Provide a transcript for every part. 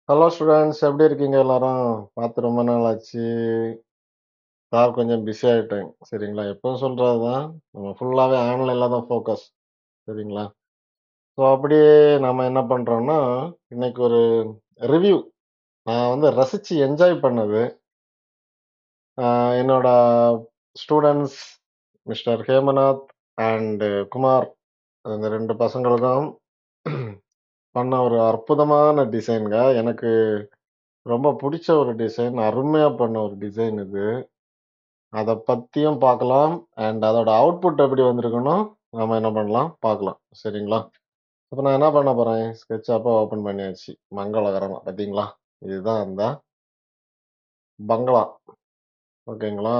Hello students, எப்படி இருக்கீங்க எல்லாரும்? பார்த்து ரொம்ப நாள் ஆச்சு. சார் கொஞ்சம் பிஸி ஆயிட்டேன். சரிங்களா? எப்பவும் சொல்றது தான். நம்ம ஃபுல்லாவே ஆன்லைன்ல தான் ஃபோக்கஸ். சரிங்களா? ஸோ அப்படியே நம்ம என்ன பண்றோம்னா, இன்னைக்கு ஒரு ரிவ்யூ. நான் வந்து ரசிச்சு என்ஜாய் பண்ணது. என்னோட students mister Hemanath and Kumar, அந்த 2 பசங்களுக்கும் பண்ண ஒரு அற்புதமான டிசைன்ங்க. எனக்கு ரொம்ப புடிச்ச ஒரு டிசைன். அருமையா பண்ண ஒரு டிசைன் இது. அத பத்தியும் பார்க்கலாம். அண்ட் அதோட அவுட்புட் எப்படி வந்திருக்குன்னு நம்ம என்ன பண்ணலாம் பார்க்கலாம். சரிங்களா? இப்ப நான் என்ன பண்ண போறேன், ஸ்கெட்ச் ஆப்ப ஓப்பன் பண்ணியாச்சு. மங்களகரமா பார்த்தீங்களா? இதுதான் அந்த பங்களா. ஓகேங்களா?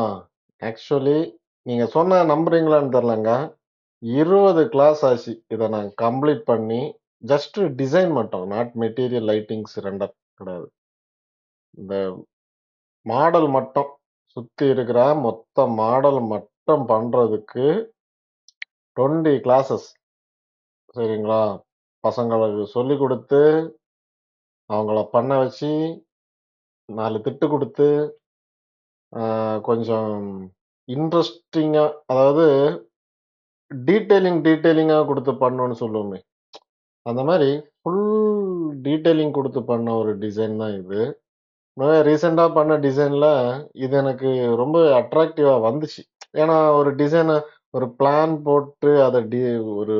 ஆக்சுவலி நீங்க சொன்னா நம்புறீங்களான்னு தெரியலங்க. 20 கிளாஸ் ஆச்சு. இத நான் கம்ப்ளீட் பண்ணி ஜஸ்ட் டிசைன் மட்டும். நாட் மெட்டீரியல் லைட்டிங்ஸ் ரெண்டர் கிடையாது. இந்த மாடல் மட்டும். சுத்தி இருக்கிற மொத்த மாடல் மட்டும் பண்றதுக்கு 20 கிளாஸஸ். சரிங்களா? பசங்களுக்கு சொல்லிக் குடுத்து, அவங்கள பண்ண வச்சு, 4 திட்டு குடுத்து, கொஞ்சம் இன்ட்ரஸ்டிங்கா, அதாவது டீட்டெயிலிங்கா குடுத்து பண்ணணும்னு சொல்லுவோமே, அந்த மாரி ஃபுல் டீட்டெயிலிங் குடுத்து பண்ண ஒரு டிசைன் தான் இது. நான் ரீசென்ட்டா பண்ண டிசைன்ல இது எனக்கு ரொம்ப அட்ராக்டிவா வந்துச்சு. ஏன்னா ஒரு டிசைன ஒரு பிளான் போட்டு அத ஒரு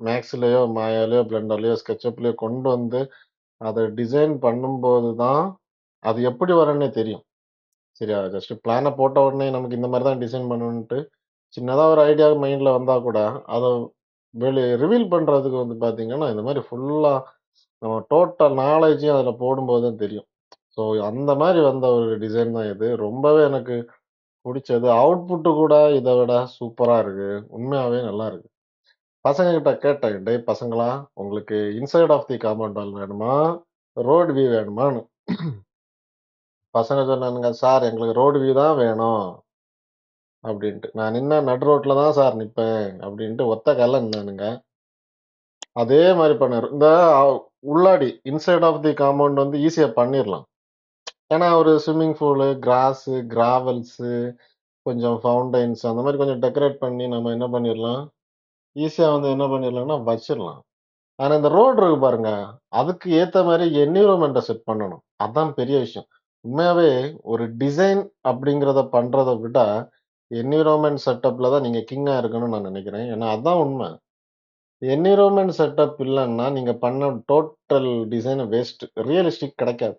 மேக்ஸ்லயோ, மாயாலயோ, பிளெண்டர்லயோ, ஸ்கெட்சப்லயோ கொண்டு வந்து அத டிசைன் பண்ணும்போது தான், அது எப்படி வரும்னே தெரியும். சரியா? ஜஸ்ட் பிளான போட்ட உடனே நமக்கு இந்த மாரி தான் டிசைன் பண்ணணுன்ட்டு, சின்னதா ஒரு ஐடியா மைண்ட்ல வந்தா கூட, அத ரிவீல் பண்றதுக்கு வந்து பார்த்தீங்கன்னா, இந்த மாரி ஃபுல்லா நம்ம டோட்டல் நாலேட்ஜையும் அதுல போடும்போது தான் தெரியும். ஸோ அந்த மாரி வந்த ஒரு டிசைன் தான் இது. ரொம்பவே எனக்கு புடிச்சது. அவுட்புட் கூட இத விட சூப்பரா இருக்கு. உண்மையாவே நல்லா இருக்கு. பசங்க கிட்ட கேட்டேன், "டேய் பசங்களா, உங்களுக்கு inside of the compound wall வேணுமா? ரோட் வியூ வேணுமான்னு?" பசங்க சொன்னானுங்க, "சார் எங்களுக்கு ரோடு வியூ தான் வேணும்" அப்படின்ட்டு. நான் நின்னா நடு ரோட்ல தான் சார் நிப்பேன் அப்படின்ட்டு ஒத்த கால்ல நின்னானுங்க. அதே மாரி பண்ணாரு. இந்த உள்ளாடி இன்சைட் ஆஃப் தி காம்பவுண்ட் வந்து ஈஸியா பண்ணிரலாம். ஏன்னா ஒரு ஸ்விம்மிங் பூலு, கிராஸு, கிராவல்ஸு, கொஞ்சம் ஃபவுண்டைன்ஸ் அந்த மாரி கொஞ்சம் டெக்கரேட் பண்ணி நம்ம என்ன பண்ணிரலாம், ஈஸியா வந்து என்ன பண்ணிரலாம்னா வச்சிரலாம். ஆனா இந்த ரோடு இருக்கு பாருங்க, அதுக்கு ஏத்த மாரி என்விரான்மென்ட்ட செட் பண்ணணும். அதான் பெரிய விஷயம். உண்மையாவே ஒரு டிசைன் அப்படிங்கிறத பண்றத விட, என்விரான்மென்ட் செட்டப்ல தான் நீங்க கிங்கா இருக்கணும்னு நான் நெனைக்கிறேன். ஏன்னா அதான் உண்ம. என்விரான்மென்ட் செட்டப் இல்லன்னா, நீங்க பண்ண டோட்டல் டிசைன் வேஸ்ட். ரியலிஸ்டிக் கிடைக்காது.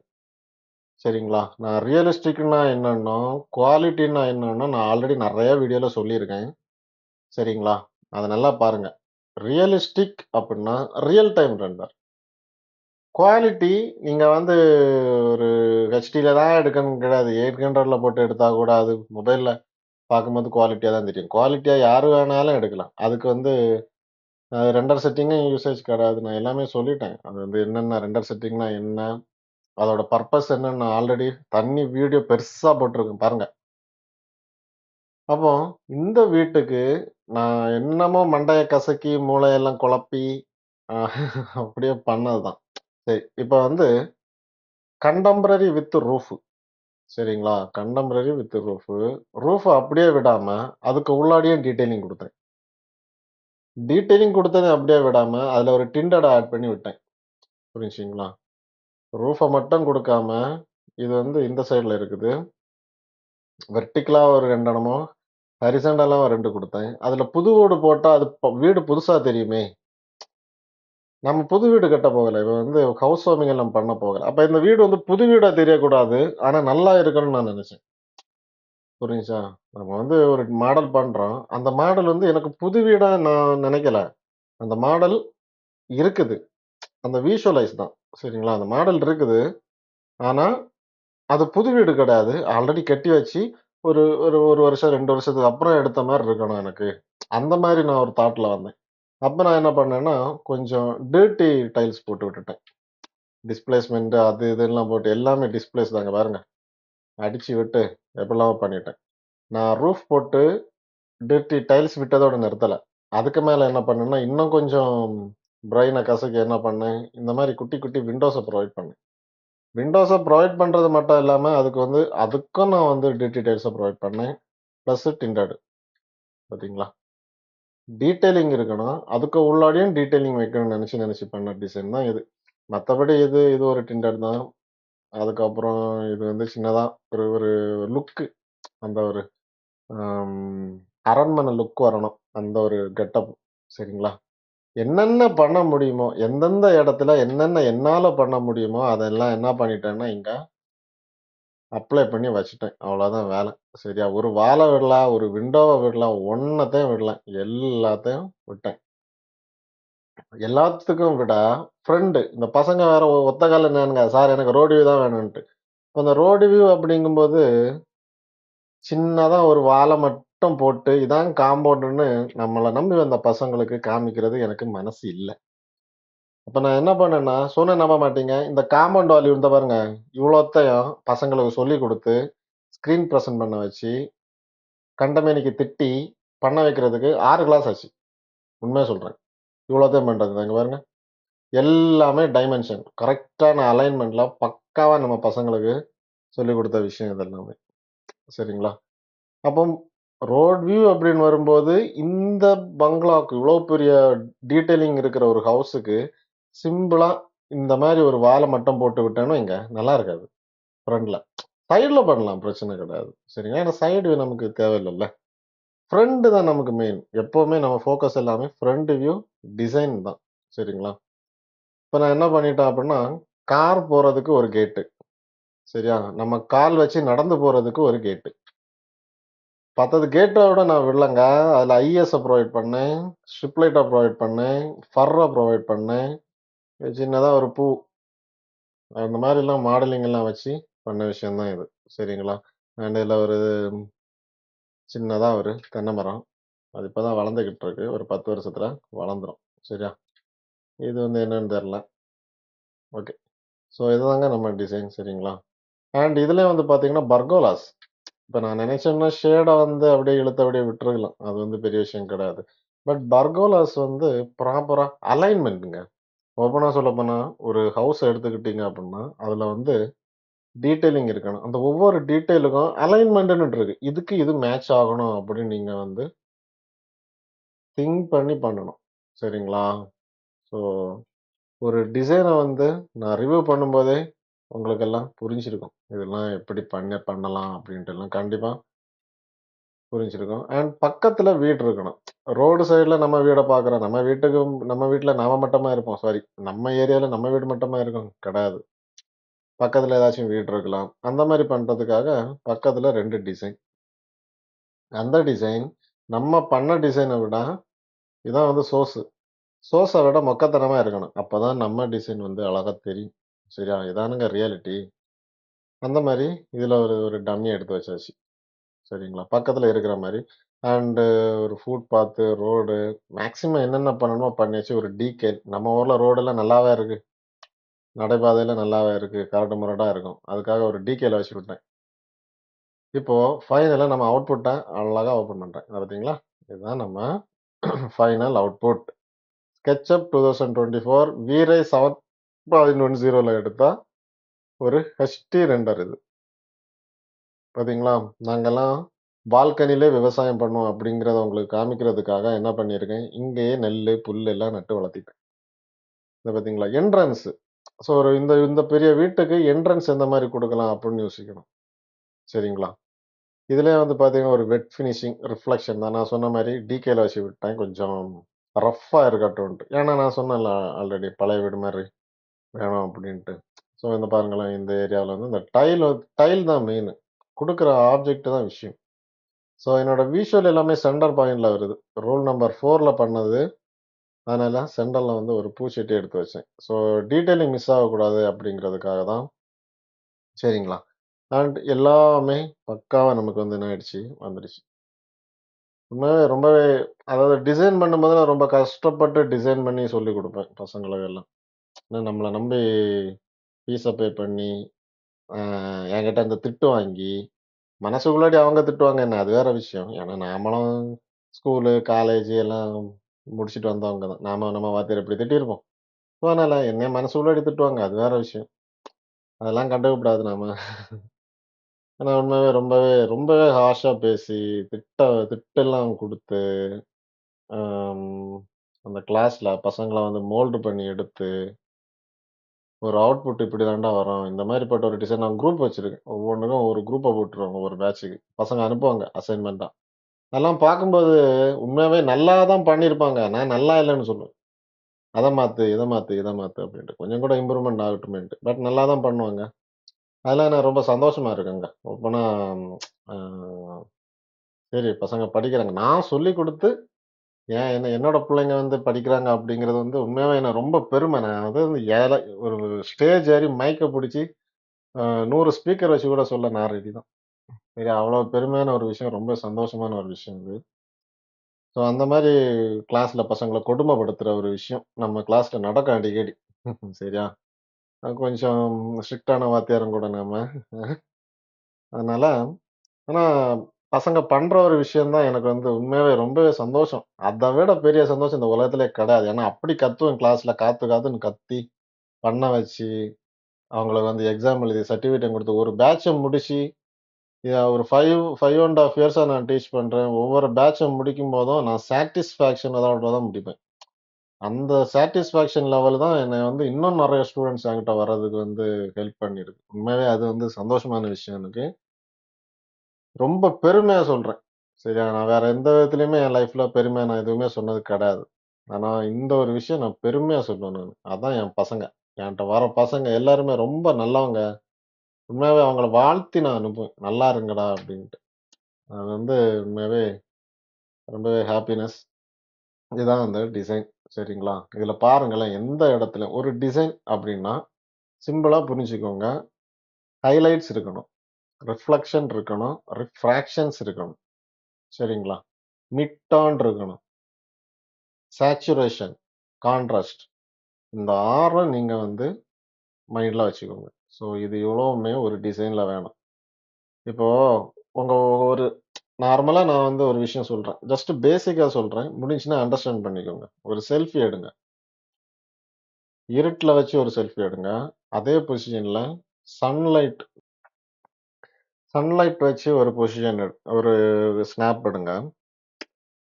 சரிங்களா? நான் ரியலிஸ்டிக்னா என்னன்னா, குவாலிட்டின்னா என்னன்னா, நான் ஆல்ரெடி நெறைய வீடியோல சொல்லியிருக்கேன். சரிங்களா? அத நல்லா பாருங்க. ரியலிஸ்டிக் அப்டின்னா, ரியல் டைம் ரெண்டர். குவாலிட்டி நீங்க வந்து ஒரு ஹெச்டில தான் எடுக்கணும்னு கிடையாது. 800ல போட்டு எடுத்தா கூட அது மொபைல்ல பார்க்கும்போது குவாலிட்டியா தான் தெரியும். குவாலிட்டியா யாரு வேணாலும் எடுக்கலாம். அதுக்கு வந்து ரெண்டர் செட்டிங்கும் யூசேஜ் கிடையாது. நான் எல்லாமே சொல்லிட்டேன். அது வந்து என்னென்ன ரெண்டர் செட்டிங்னா என்ன? அதோட பர்ப்பஸ் என்னன்னு நான் ஆல்ரெடி தனி வீடியோ பெருசா போட்டிருக்கேன் பாருங்க. அப்போ இந்த வீட்டுக்கு நான் என்னமோ மண்டைய கசக்கி, மூளையெல்லாம் குழப்பி, அ அப்படியே பண்ணதுதான். சரி, இப்ப வந்து கண்டெம்பரரி வித் ரூஃப். சரிங்களா? Contemporary with roof. ரூஃப அப்படியே விடாம, அதுக்கு உள்ளாடியே டீட்டெயிலிங் குடுத்தேன். டீட்டெயிலிங் குடுத்தத அப்படியே விடாம, அதுல ஒரு டிண்டட ஆட் பண்ணி விட்டேன். புரிஞ்சுச்சுங்களா? ரூஃப மட்டும் குடுக்காம, இது வந்து இந்த சைடுல இருக்குது. வெர்டிகலா ஒரு 2 இடமும், ஹரிசாண்டலா 2 குடுத்தேன். அதுல புது ஓடு போட்டா, அது வீடு புதுசா தெரியுமே! நம்ம புது வீடு கட்ட போகல. இவன் வந்து ஹவுஸ் வார்மிங் எல்லாம் பண்ண போகல. அப்ப இந்த வீடு வந்து புது வீடா தெரியக்கூடாது. ஆனா நல்லா இருக்கணும்னு நான் நெனச்சேன். புரிஞ்சுச்சா? நம்ம வந்து ஒரு மாடல் பண்றோம். அந்த மாடல் வந்து எனக்கு புது வீடா நான் நெனைக்கல. அந்த மாடல் இருக்குது. அந்த விஷுவலைஸ் தான். சரிங்களா? அந்த மாடல் இருக்குது. ஆனா, அது புது வீடு கிடையாது. ஆல்ரெடி கட்டி வச்சு ஒரு ஒரு 1 வருஷம், 2 வருஷத்துக்கு அப்புறம் எடுத்த மாரி இருக்கணும் எனக்கு. அந்த மாரி நான் ஒரு தாட்ல வந்தேன். அப்ப நான் என்ன பண்ணேன்னா, கொஞ்சம் டர்ட்டி டைல்ஸ் போட்டு விட்டுட்டேன். டிஸ்பிளேஸ்மென்ட் அது இதெல்லாம் போட்டு எல்லாமே டிஸ்பிளேஸ் தாங்க பாருங்க. அடிச்சு விட்டு எப்படிலாமோ பண்ணிட்டேன். நான் ரூஃப் போட்டு டர்ட்டி டைல்ஸ் விட்டதோட நிறுத்தல. அதுக்கு மேல என்ன பண்ணேன்னா, இன்னும் கொஞ்சம் பிரைன கசக்கி என்ன பண்ணேன், இந்த மாரி குட்டி குட்டி விண்டோஸ ப்ரொவைட் பண்ணேன். விண்டோஸை ப்ரொவைட் பண்ணுறது மட்டும் இல்லாமல் அதுக்கும் நான் வந்து டீட்டெயில்ஸை ப்ரொவைட் பண்ணேன். ப்ளஸ் டிண்டட் பார்த்தீங்களா, டீட்டெயிலிங் இருக்கணும். அதுக்கு உள்ளாடியும் டீட்டெயிலிங் வைக்கணும்னு நினச்சி பண்ண டிசைன் தான் இது. மற்றபடி இது ஒரு டிண்டட் தான். அதுக்கப்புறம் இது வந்து சின்னதாக ஒரு ஒரு லுக்கு, அந்த ஒரு அரண்மனை லுக் வரணும், அந்த ஒரு கெட்டப். சரிங்களா, என்னென்ன பண்ண முடியுமோ, எந்தெந்த இடத்துல என்னென்ன என்னால் பண்ண முடியுமோ அதெல்லாம் என்ன பண்ணிட்டேன்னா இங்கே அப்ளை பண்ணி வச்சுட்டேன். அவ்வளோதான் வேலை. சரியா, ஒரு வாலை விடலாம், ஒரு விண்டோவை விடலாம், ஒன்றத்தையும் விடலாம், எல்லாத்தையும் விட்டேன். எல்லாத்துக்கும் விட ஃப்ரெண்டு, இந்த பசங்க வேற ஒத்த கால என்னங்க சார் எனக்கு ரோடு வியூ தான் வேணும்ன்ட்டு. இப்போ அந்த ரோடு வியூ அப்படிங்கும்போது சின்னதா ஒரு வாலை மட்டும் போட்டு இதான் காம்பவுண்டுன்னு நம்மளை நம்பி வந்த பசங்களுக்கு காமிக்கிறது எனக்கு மனசு இல்லை. அப்ப நான் என்ன பண்ணேன்னா, சொன்னா நம்ப மாட்டீங்க, இந்த காம்பவுண்ட் வால் இந்த பாருங்க, இவ்வளோத்தையும் பசங்களுக்கு சொல்லி கொடுத்து ஸ்க்ரீன் ப்ரெசென்ட் பண்ண வச்சு கண்டமேனிக்கு திட்டி பண்ண வைக்கிறதுக்கு 6 கிளாஸ் ஆச்சு. உண்மையா சொல்றேன். இவ்வளோத்தையும் பண்றது இங்க பாருங்க. எல்லாமே டைமென்ஷன் கரெக்டான அலைன்மெண்ட்ல பக்காவா நம்ம பசங்களுக்கு சொல்லிக் கொடுத்த விஷயம் இது எல்லாமே. சரிங்களா, அப்போ ரோட் வியூ அப்படின்னு வரும்போது இந்த பங்களாவுக்கு இவ்வளோ பெரிய டீட்டெயிலிங் இருக்கிற ஒரு ஹவுஸுக்கு சிம்பிளா இந்த மாதிரி ஒரு வாலை மட்டும் போட்டு விட்டேன்னு இங்க நல்லா இருக்காது. ஃப்ரண்ட்ல சைடுல பண்ணலாம், பிரச்சனை கிடையாது. சரிங்களா, ஏன்னா சைடு நமக்கு தேவையில்லைல்ல, ஃப்ரண்ட் தான் நமக்கு மெயின். எப்பவுமே நம்ம ஃபோக்கஸ் எல்லாமே ஃப்ரண்ட் வியூ டிசைன் தான். சரிங்களா, இப்போ நான் என்ன பண்ணிட்டேன் அப்படின்னா, கார் போறதுக்கு ஒரு கேட்டு, சரியா, நம்ம கால் வச்சு நடந்து போறதுக்கு ஒரு கேட்டு. 10 கேட்டோட நான் விடலங்க. அதில் ஐஎஸை ப்ரொவைட் பண்ணேன், ஸ்ட்ரிப் லைட்டை ப்ரொவைட் பண்ணேன், ஃபர்ரை ப்ரொவைட் பண்ணேன், சின்னதாக ஒரு பூ, அந்த மாதிரிலாம் மாடலிங் எல்லாம் வச்சு பண்ண விஷயம் தான் இது. சரிங்களா, அண்ட் இதில் ஒரு சின்னதாக ஒரு தென்னை மரம், அது இப்போ தான் வளர்ந்துக்கிட்டு இருக்கு, ஒரு 10 வருஷத்துல வளர்ந்துரும். சரியா, இது வந்து என்னன்னு தெரில. ஓகே, ஸோ இதுதாங்க நம்ம டிசைன். சரிங்களா, அண்ட் இதுலேயே வந்து பார்த்தீங்கன்னா பர்கோலாஸ். இப்போ நான் நினைச்சேன்னா ஷேடை வந்து அப்படியே இழுத்து அப்படியே விட்டுருக்கலாம், அது வந்து பெரிய விஷயம் கிடையாது. பட் பர்கோலாஸ் வந்து ப்ராப்பராக அலைன்மெண்ட்டுங்க. ஓப்பனாக சொல்ல போனால் ஒரு ஹவுஸ் எடுத்துக்கிட்டீங்க அப்படின்னா அதில் வந்து டீட்டெயிலிங் இருக்கணும். அந்த ஒவ்வொரு டீட்டெயிலுக்கும் அலைன்மெண்ட்டுன்னு இருக்கு. இதுக்கு இது மேட்ச் ஆகணும் அப்படின்னு நீங்கள் வந்து திங்க் பண்ணி பண்ணணும். சரிங்களா, ஸோ ஒரு டிசைனை வந்து நான் ரிவ்யூ பண்ணும்போதே உங்களுக்கெல்லாம் புரிஞ்சிருக்கும். இதெல்லாம் எப்படி பண்ணலாம் அப்படின்ட்டு எல்லாம் கண்டிப்பாக புரிஞ்சிருக்கும். அண்ட் பக்கத்துல வீடு இருக்கணும். ரோடு சைடுல நம்ம வீட பார்க்குறோம். நம்ம வீட்ல நாம மட்டுமா இருப்போம். சாரி, நம்ம ஏரியால நம்ம வீடு மட்டுமா இருக்கும்? கிடையாது. பக்கத்துல ஏதாச்சும் வீடு இருக்கலாம். அந்த மாரி பண்றதுக்காக பக்கத்துல 2 டிசைன். அந்த டிசைன் நம்ம பண்ண டிசைனை விட இதான் வந்து சோர்ஸை விட மொக்கத்தனமா இருக்கணும். அப்பதான் நம்ம டிசைன் வந்து அழகா தெரியும். சரியா? இதானுங்க ரியாலிட்டி. அந்த மாரி இதுல ஒரு ஒரு டம்மி எடுத்து வச்சாச்சு. சரிங்களா, பக்கத்துல இருக்கிற மாரி. அண்டு ஒரு ஃபுட் பாத்து, ரோடு மேக்ஸிமம் என்னென்ன பண்ணணுமோ பண்ணியாச்சு. ஒரு டீகேல் நம்ம ஊர்ல ரோடெல்லாம் நல்லாவே இருக்கு. நடைபாதையில நல்லாவே இருக்கு. கரடு முரடா இருக்கும். அதுக்காக ஒரு டீகேல வச்சு விட்டேன். இப்போ ஃபைனலா நம்ம அவுட்புட்ட அழகா ஓப்பன் பண்றேன். இத பார்த்தீங்களா? இதுதான் நம்ம ஃபைனல் அவுட்புட். SketchUp 2024 V-Ray 7.10ல எடுத்தா ஒரு ஹெச்டி ரெண்டர் இது. பார்த்தீங்களா? நாங்கலாம் பால்கனிலே விவசாயம் பண்ணுவோம் அப்படிங்கிறத உங்களுக்கு காமிக்கிறதுக்காக என்ன பண்ணியிருக்கேன், இங்கேயே நெல்லு, புல்லு எல்லாம் நட்டு வளர்த்திட்டேன். இத பார்த்தீங்களா? என்ட்ரன்ஸ். ஸோ ஒரு இந்த இந்த பெரிய வீட்டுக்கு என்ட்ரன்ஸ் எந்த மாரி குடுக்கலாம் அப்படின்னு யோசிக்கணும். சரிங்களா? இதுலயே வந்து பார்த்தீங்கன்னா, ஒரு வெட் ஃபினிஷிங் ரிஃப்ளெக்ஷன் தான். நான் சொன்ன மாரி டிகேல வச்சு விட்டேன். கொஞ்சம் ரஃப்பா இருக்கட்டும்ன்ட்டு. ஏன்னா நான் சொன்னேன்ல ஆல்ரெடி பழைய வீடு மாரி வேணும் அப்படின்ட்டு. ஸோ இந்த பாருங்களேன், இந்த ஏரியாவுல வந்து இந்த டைல் தான் மெயினு. குடுக்குற ஆப்ஜெக்ட் தான் விஷயம். ஸோ என்னோட விஷுவல் எல்லாமே சென்டர் பாயிண்ட்ல வருது. ரூல் நம்பர் 4ல பண்ணது. அதனால சென்டர்ல வந்து ஒரு பூச்செடி எடுத்து வச்சேன். ஸோ டீட்டெயிலிங் மிஸ் ஆகக்கூடாது அப்படிங்கிறதுக்காக தான். சரிங்களா, அண்ட் எல்லாமே பக்காவா நமக்கு வந்து என்ன ஆயிடுச்சு, வந்துடுச்சு. உண்மையாவே ரொம்பவே, அதாவது டிசைன் பண்ணும்போது நான் ரொம்ப கஷ்டப்பட்டு டிசைன் பண்ணி சொல்லிக் குடுப்பேன் பசங்களுக்கு எல்லாம். ஏன்னா நம்மள நம்பி ஃபீஸ பே பண்ணி, அ என்கிட்ட இந்த திட்டு வாங்கி, மனசுக்குள்ளாடி அவங்க திட்டுவாங்க என்ன, அது வேற விஷயம். ஏன்னா நாமளும் ஸ்கூலு, காலேஜ் எல்லாம் முடிச்சுட்டு வந்தவங்க தான். நம்ம வாத்தியார் எப்படி திட்டியிருப்போம். ஸோ அதனால என்னைய மனசுக்குள்ளாடி திட்டுவாங்க, அது வேற விஷயம். அதெல்லாம் கண்டுக்கக்கூடாது நாம. ஆனா உண்மையாவே ரொம்பவே ஹார்ஷா பேசி, திட்டெல்லாம் குடுத்து, அம் அந்த கிளாஸ்ல பசங்கள வந்து மோல்டு பண்ணி எடுத்து, ஒரு அவுட்புட் இப்படி தான்டா வரும். இந்த மாரிப்பட்ட ஒரு டிசைன் நான் குரூப் வச்சிருக்கேன். ஒவ்வொன்னுக்கும் ஒரு குரூப்ப போட்டுருவாங்க ஒரு பேட்ச்சுக்கு. பசங்க அனுப்புவாங்க அசைன்மென்ட்டா. அதெல்லாம் பார்க்கும்போது உண்மையாவே நல்லா தான் பண்ணியிருப்பாங்க. நான் நல்லா இல்லன்னு சொல்லுவேன். அத மாத்து, இத மாத்து, இத மாத்து அப்படின்ட்டு. கொஞ்சம் கூட இம்ப்ரூவ்மென்ட் ஆகட்டுமேன்ட்டு. பட் நல்லா தான் பண்ணுவாங்க. அதெல்லாம் எனக்கு ரொம்ப சந்தோஷமா இருக்குங்க. ஓப்பனா அ சரி பசங்க படிக்கிறாங்க. நான் சொல்லிக் குடுத்து, என்னோட பிள்ளைங்க வந்து படிக்கிறாங்க அப்படிங்கிறது வந்து உண்மையாவே எனக்கு ரொம்ப பெருமை. நான் வந்து ஒரு ஸ்டேஜ் ஏறி மைக்க புடிச்சு 100 ஸ்பீக்கர் வச்சு கூட சொல்ல நான் ரெடி தான். சரி அவ்வளோ பெருமையான ஒரு விஷயம். ரொம்ப சந்தோஷமான ஒரு விஷயம் இது. ஸோ அந்த மாரி கிளாஸ்ல பசங்கள கொடுமைப்படுத்துற ஒரு விஷயம் நம்ம கிளாஸ்ல நடக்கும் அடிக்கடி. சரியா? கொஞ்சம் ஸ்ட்ரிக்ட்டான வாத்தியாரும் கூட நாம. அதனால ஆனா பசங்க பண்ற ஒரு விஷயம் தான் எனக்கு வந்து உண்மையாவே ரொம்பவே சந்தோஷம். அத விட பெரிய சந்தோஷம் இந்த உலகத்திலே கிடையாது. ஏன்னா அப்படி கத்துவேன் கிளாஸ்ல காத்து காத்துன்னு கத்தி, பண்ண வச்சு, அவங்களுக்கு வந்து எக்ஸாம் எழுதி சர்டிஃபிகேட்டும் குடுத்து, ஒரு பேட்ச்ச முடிச்சு, ஒரு 5 1/2 இயர்ஸா நான் டீச் பண்றேன். ஒவ்வொரு பேட்ச்ச முடிக்கும்போதும் நான் சாட்டிஸ்ஃபேக்ஷனோட தான் முடிப்பேன். அந்த சாட்டிஸ்ஃபேக்ஷன் லெவல் தான் என்னை வந்து இன்னும் நெறைய ஸ்டூடண்ட்ஸ் என்கிட்ட வர்றதுக்கு வந்து ஹெல்ப் பண்ணியிருக்கு. உண்மையாவே அது வந்து சந்தோஷமான விஷயம் எனக்கு. ரொம்ப பெருமையா சொல்றேன். சரியா? நான் வேற எந்த விதத்திலயுமே என் லைஃப்ல பெருமையா நான் எதுவுமே சொன்னது கிடையாது. ஆனா இந்த ஒரு விஷயம் நான் பெருமையா சொல்லுவேன் நானு. அதான் என் பசங்க. என்ட்ட வர பசங்க எல்லாருமே ரொம்ப நல்லவங்க. உண்மையாவே அவங்கள வாழ்த்தி நான் அனுப்புவேன். "நல்லா இருங்கடா" அப்படின்ட்டு. அது வந்து உண்மையாவே ரொம்பவே ஹாப்பினஸ். இதுதான் அந்த டிசைன். சரிங்களா? இதுல பாருங்களேன், எந்த இடத்துல ஒரு டிசைன் அப்படின்னா, சிம்பிளா புரிஞ்சுக்கோங்க. ஹைலைட்ஸ் இருக்கணும். ரிஃப்ளெக்ஷன் இருக்கணும். ரிஃப்ராக்ஷன்ஸ் இருக்கணும். சரிங்களா? மிட் டோன் இருக்கணும். சேச்சுரேஷன், கான்ட்ராஸ்ட் இந்த 6ம் நீங்க வந்து மைண்ட்ல வச்சுக்கோங்க. ஸோ இது இவ்வளவுமே ஒரு டிசைன்ல வேணும். இப்போ உங்க ஒரு நார்மலா நான் வந்து ஒரு விஷயம் சொல்றேன். ஜஸ்ட் பேசிக்கா சொல்றேன். முடிஞ்சுச்சுன்னா அண்டர்ஸ்டாண்ட் பண்ணிக்கோங்க. ஒரு செல்ஃபி எடுங்க. இருட்டுல வச்சு ஒரு செல்ஃபி எடுங்க. அதே பொசிஷன்ல சன்லைட் சன்லைட் வச்சு ஒரு பொசிஷன் ஒரு ஸ்னாப் எடுங்க.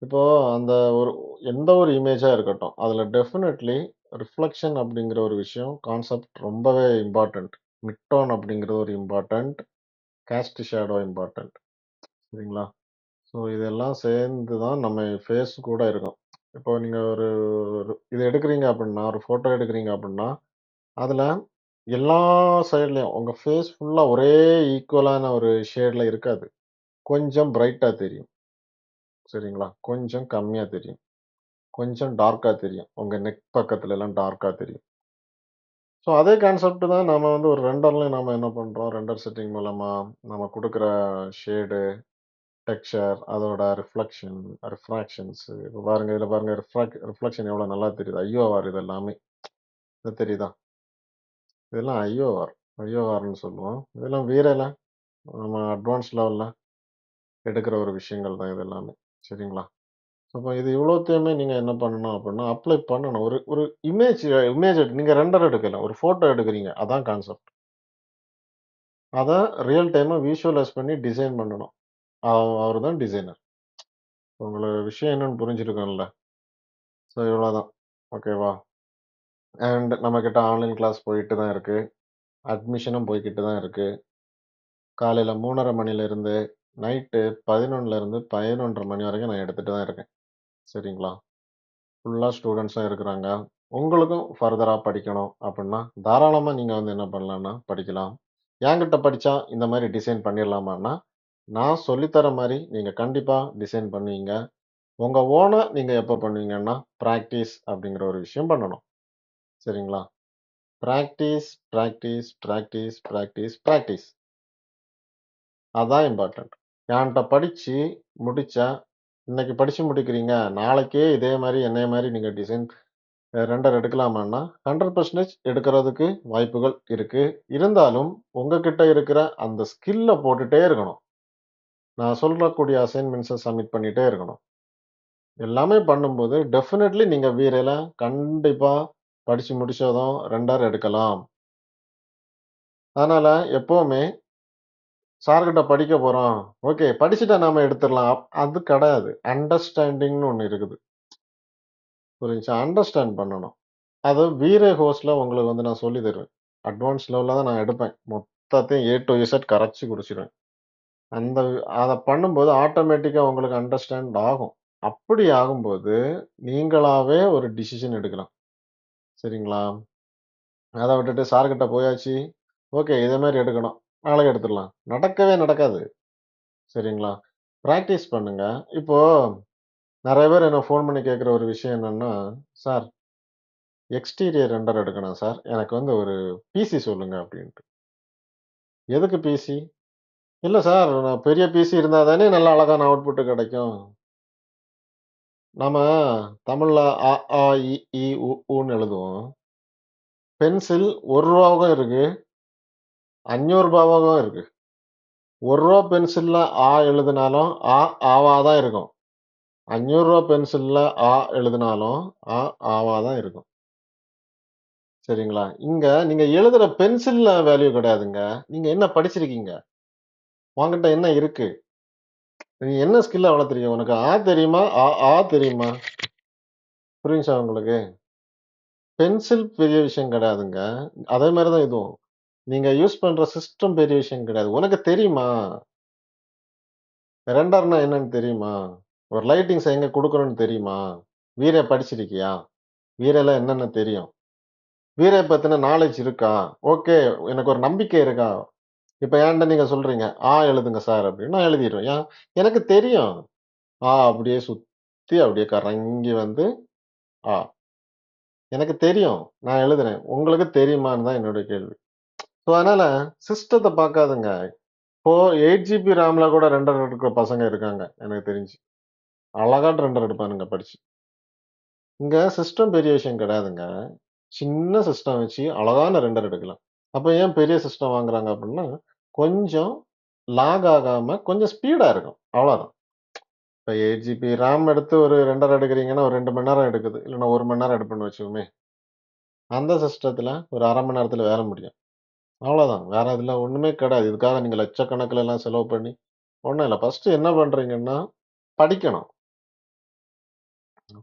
இப்போ அந்த ஒரு எந்த ஒரு இமேஜா இருக்கட்டும். அதுல டெஃபினெட்லி ரிஃப்ளெக்ஷன் அப்படிங்கிற ஒரு விஷயம், கான்செப்ட் ரொம்பவே இம்பார்ட்டன்ட். மிட் டோன் அப்படிங்கிறது ஒரு இம்பார்ட்டன்ட். Cost shadow important. சரிங்களா? ஸோ இதெல்லாம் சேர்ந்து தான் நம்ம ஃபேஸ் கூட இருக்கும். இப்போ நீங்க ஒரு இது எடுக்குறீங்க அப்படின்னா, ஒரு ஃபோட்டோ எடுக்குறீங்க அப்படின்னா, அதுல எல்லா சைட்லயும் உங்க ஃபேஸ் ஃபுல்லா ஒரே ஈக்குவலான ஒரு ஷேட்ல இருக்காது. கொஞ்சம் பிரைட்டா தெரியும். சரிங்களா? கொஞ்சம் கம்மியா தெரியும். கொஞ்சம் டார்க்கா தெரியும். உங்க நெக் பக்கத்துலலாம் டார்க்கா தெரியும். ஸோ அதே கான்செப்ட் தான் நாம வந்து ஒரு ரெண்டர்லயும் நாம என்ன பண்றோம், ரெண்டர் செட்டிங் மூலமா நம்ம குடுக்குற ஷேடு, டெக்ஸ்சர், அதோட ரிஃப்ளெக்ஷன், ரிஃப்ராக்ஷன்ஸ் இப்ப பாருங்க, இதுல பாருங்க ரிஃப்ளெக்ஷன் எவ்வளோ நல்லா தெரியுது. ஐஓஆர் இது எல்லாமே. இது தெரியுதா? இதெல்லாம் ஐஓஆர். ஐஓஆர்ன்னு சொல்லுவோம். இதெல்லாம் VRL நம்ம அட்வான்ஸ் லெவல்ல எடுக்கிற ஒரு விஷயங்கள் தான் இது எல்லாமே. சரிங்களா? அப்ப இது இவ்வளோத்தையுமே நீங்க என்ன பண்ணணும் அப்டின்னா, அப்ளை பண்ணணும். ஒரு ஒரு இமேஜ் நீங்க ரெண்டர் எடுக்கல. ஒரு ஃபோட்டோ எடுக்குறீங்க. அதான் கான்செப்ட். அத ரியல் டைமா விஷுவலைஸ் பண்ணி டிசைன் பண்ணணும். அவரு தான் டிசைனர். உங்களுக்கு விஷயம் என்னன்னு புரிஞ்சிருக்கும்ல. ஸோ இவ்வளோதான். ஓகேவா? அண்ட் நம்மகிட்ட ஆன்லைன் கிளாஸ் போயிட்டு தான் இருக்கு. அட்மிஷனும் போய்க்கிட்டு தான் இருக்கு. காலையில 3:30 மணிலேருந்து நைட்டு 11:00லேருந்து 11:30 மணி வரைக்கும் நான் எடுத்துட்டு தான் இருக்கேன். சரிங்களா? ஃபுல்லா ஸ்டூடண்ட்ஸும் இருக்கிறாங்க. உங்களுக்கும் ஃபர்தரா படிக்கணும் அப்புட்ன்னா, தாராளமா நீங்க வந்து என்ன பண்ணலாம்னா படிக்கலாம். என்கிட்ட படிச்சா இந்த மாரி டிசைன் பண்ணிறலாமான்னா, நான் சொல்லி தர மாரி நீங்க கண்டிப்பா டிசைன் பண்ணுவீங்க. உங்க ஓனா நீங்க எப்ப பண்ணுவீங்கன்னா, பிராக்டிஸ் அப்படிங்கிற ஒரு விஷயம் பண்ணணும். சரிங்களா? Practice, practice, practice, practice, practice. அதான் இம்பார்ட்டன்ட். என்ட்ட படிச்சு முடிச்சா, இன்னைக்கு படிச்சு முடிக்கிறீங்க. நாளைக்கே இதே மாரி என்னைய மாரி நீங்க டிசைன் ரெண்டர் எடுக்கலாமான்னா, 100% எடுக்கிறதுக்கு வாய்ப்புகள் இருக்கு. இருந்தாலும் உங்ககிட்ட இருக்கிற அந்த ஸ்கில்ல போட்டுட்டே இருக்கணும். நான் சொல்லக்கூடிய அசைன்மென்ட்ஸ சப்மிட் பண்ணிட்டே இருக்கணும். எல்லாமே பண்ணும்போது டெஃபினெட்லி நீங்க வீரையில கண்டிப்பா படிச்சு முடிச்சதும் ரெண்டர் எடுக்கலாம். அதனால எப்பவுமே சார்கிட்ட படிக்க போறோம். ஓகே. படிச்சுட்டா நாம எடுத்துரலாம். அது கிடையாது. அண்டர்ஸ்டாண்டிங்ன்னு ஒண்ணு இருக்குது. புரிஞ்சுச்சா? அண்டர்ஸ்டாண்ட் பண்ணணும். அது வீரே ஹோஸ்ட்ல உங்களுக்கு வந்து நான் சொல்லி தருவேன். அட்வான்ஸ் லெவல்ல தான் நான் எடுப்பேன். மொத்தத்தையும் ஏ டூ இசட் கரைச்சு குடிச்சிருவேன். அந்த அத பண்ணும்போது ஆட்டோமேட்டிக்கா உங்களுக்கு அண்டர்ஸ்டாண்ட் ஆகும். அப்படி ஆகும்போது, நீங்களாவே ஒரு டிசிஷன் எடுக்கலாம். சரிங்களா? அத விட்டுட்டு சார்கிட்ட போயாச்சு. ஓகே. இதே மாரி எடுக்கணும். நாளைக்கு எடுத்துடலாம். நடக்கவே நடக்காது. சரிங்களா? பிராக்டிஸ் பண்ணுங்க. இப்போ நெறைய பேர் என்ன ஃபோன் பண்ணி கேட்கிற ஒரு விஷயம் என்னன்னா, "சார் எக்ஸ்டீரியர் ரெண்டர் எடுக்கணும் சார். எனக்கு வந்து ஒரு பிசி சொல்லுங்க" அப்படின்ட்டு. "எதுக்கு பிசி?" "இல்ல சார் நான் பெரிய பிசி இருந்தா தானே நல்ல அழகான அவுட்புட் கிடைக்கும்." நாம தமிழ்ல அ, ஆ, இ, உ, ஊன்னு எழுதுவோம். பென்சில் ரூ. 1 இருக்கு. ரூ. 500 இருக்கு. ரூ. 1 பென்சில்ல ஆ எழுதினாலும், ஆவா தான் இருக்கும். ரூ. 500 பென்சில்ல ஆ எழுதினாலும், ஆ, ஆவா தான் இருக்கும். சரிங்களா? இங்க நீங்க எழுதுற பென்சில்ல வேல்யூ கிடையாதுங்க. நீங்க என்ன படிச்சிருக்கீங்க? உன்கிட்ட என்ன இருக்கு? நீ என்ன ஸ்கில்ல வளர்த்துருக்க? உனக்கு தெரியுமா? தெரியுமா? புரியுதுச்சா உங்களுக்கு? பென்சில் பெரிய விஷயம் கிடையாதுங்க. அதே மாரி தான் இதுவும். நீங்க யூஸ் பண்ற சிஸ்டம் பெரிய விஷயம் கிடையாது. உனக்கு தெரியுமா? ரெண்டர்னா என்னன்னு தெரியுமா? ஒரு லைட்டிங்ஸ் எங்க குடுக்கணும்னு தெரியுமா? வீரே படிச்சிருக்கியா? வீரேல என்னென்ன தெரியும்? வீரே பத்தின நாலேட்ஜ் இருக்கா? ஓகே. எனக்கு ஒரு நம்பிக்கை இருக்கா? இப்ப என்ட்ட நீங்க சொல்றீங்க, எழுதுங்க சார்" அப்படின்னு. நான் எழுதிருவேன். ஏன்? எனக்கு தெரியும். அப்படியே சுத்தி அப்படியே கறங்கி வந்து ஆ. எனக்கு தெரியும். நான் எழுதுறேன். உங்களுக்கு தெரியுமான்னு தான் என்னுடைய கேள்வி. ஸோ அதனால சிஸ்டத்த பார்க்காதங்க. இப்போ 8 ஜிபி ரேம்ல கூட ரெண்டர் எடுக்கிற பசங்க இருக்காங்க, எனக்கு தெரிஞ்சு. அழகா ரெண்டர் எடுப்பானுங்க படிச்சு. இங்க சிஸ்டம் பெரிய விஷயம் கிடையாதுங்க. சின்ன சிஸ்டம் வச்சு அழகான ரெண்டர் எடுக்கலாம். அப்ப ஏன் பெரிய சிஸ்டம் வாங்குறாங்க அப்படின்னா, கொஞ்சம் லாக் ஆகாம கொஞ்சம் ஸ்பீடா இருக்கும். அவ்வளோதான். இப்ப 8 ஜிபி ரேம் எடுத்து ஒரு ரெண்டர் எடுக்கிறீங்கன்னா, ஒரு 2 மணி நேரம் எடுக்குது. இல்லன்னா 1 மணி நேரம் எடுப்பேன்னு வச்சுக்கோமே. அந்த சிஸ்டத்துல ஒரு 1/2 மணி நேரத்துல வேல முடியும். அவ்வளோதான். வேற இதுல ஒண்ணுமே கிடையாது. இதுக்காக நீங்க லட்சக்கணக்குல எல்லாம் செலவு பண்ணி ஒண்ணும் இல்ல. ஃபர்ஸ்ட்டு என்ன பண்றீங்கன்னா, படிக்கணும்.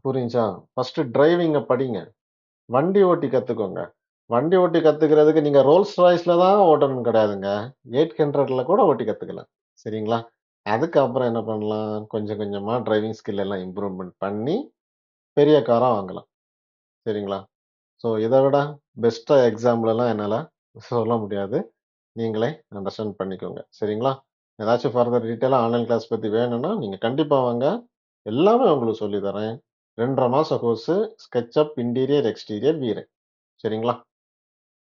புரியுச்சா? ஃபர்ஸ்ட்டு டிரைவிங்க படிங்க. வண்டி ஓட்டி கத்துக்கோங்க. வண்டி ஓட்டி கத்துக்கிறதுக்கு நீங்க ரோல்ஸ் ராய்ஸ்ல தான் ஓட்டணும்னு கிடையாதுங்க. 800ல கூட ஓட்டி கத்துக்கலாம். சரிங்களா? அதுக்கப்புறம் என்ன பண்ணலாம்? கொஞ்சம் கொஞ்சமா டிரைவிங் ஸ்கில் எல்லாம் இம்ப்ரூவ்மென்ட் பண்ணி, பெரிய காரா வாங்கலாம். சரிங்களா? ஸோ இத விட பெஸ்ட்டா எக்ஸாம்பிள்லாம் என்னால சொல்ல முடியாது. நீங்களே அண்டர்ஸ்டாண்ட் பண்ணிக்கோங்க. சரிங்களா? ஏதாச்சும் ஃபர்தர் டீட்டெயிலா ஆன்லைன் கிளாஸ் பத்தி வேணும்னா, நீங்க கண்டிப்பா வாங்க. எல்லாமே உங்களுக்கு சொல்லி தரேன். 2 1/2 மாச course SketchUp interior, exterior, V-Ray. சரிங்களா?